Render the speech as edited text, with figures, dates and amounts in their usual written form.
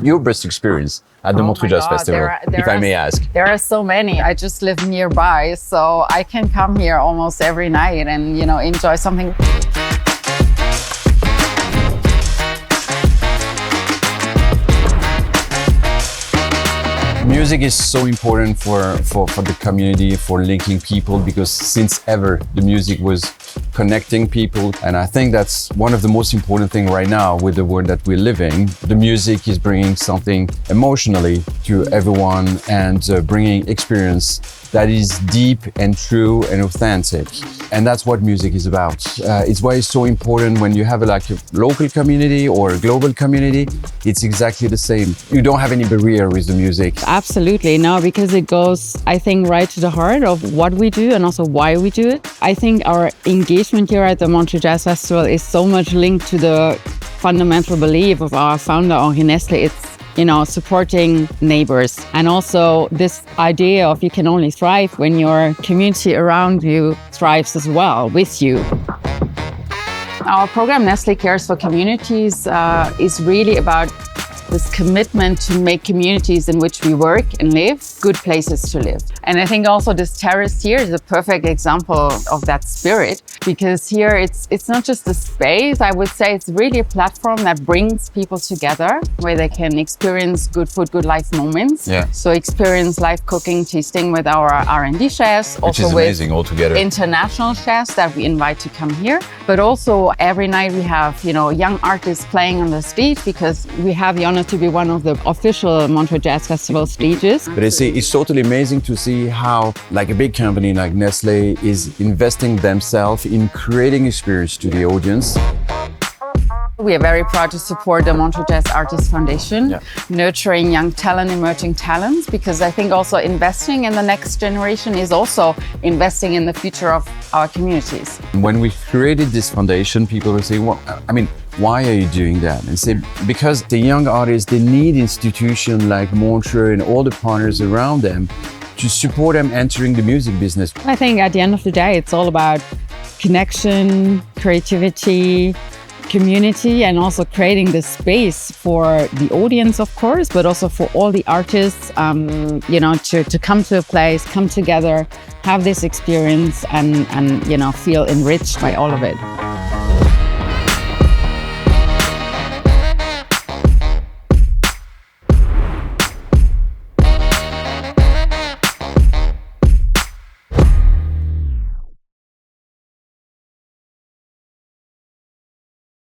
your best experience at the Montreux Jazz Festival, if I may ask? There are so many. I just live nearby, so I can come here almost every night and, you know, enjoy something. Music is so important for the community, for linking people, because since ever the music was connecting people, and I think that's one of the most important things right now with the world that we're living. The music is bringing something emotionally to everyone and bringing experience that is deep and true and authentic, and that's what music is about. It's why it's so important when you have a local community or a global community. It's exactly the same. You don't have any barrier with the music. Absolutely, no, because it goes, I think, right to the heart of what we do and also why we do it. I think our engagement here at the Montreux Jazz Festival is so much linked to the fundamental belief of our founder, Henri Nestlé. It's, you know, supporting neighbors, and also this idea of you can only thrive when your community around you thrives as well with you. Our program, Nestlé Cares for Communities, is really about this commitment to make communities in which we work and live good places to live. And I think also this terrace here is a perfect example of that spirit, because here it's not just a space. I would say it's really a platform that brings people together, where they can experience good food, good life moments. Yeah. So experience live cooking, tasting with our R&D chefs, Which also is amazing altogether. international chefs that we invite to come here. But also every night we have, you know, young artists playing on the street, because we have the honor to be one of the official Montreux Jazz Festival stages. But it's totally amazing to see how like a big company like Nestlé is investing themselves in creating experience to the audience. We are very proud to support the Montreux Jazz Artists Foundation, nurturing young talent, emerging talents, because I think also investing in the next generation is also investing in the future of our communities. When we created this foundation, people will say, well, I mean, why are you doing that? And say, because the young artists, they need institutions like Montreux and all the partners around them to support them entering the music business. I think at the end of the day, it's all about connection, creativity, community, and also creating the space for the audience, of course, but also for all the artists, you know, to come to a place, come together, have this experience and you know, feel enriched by all of it.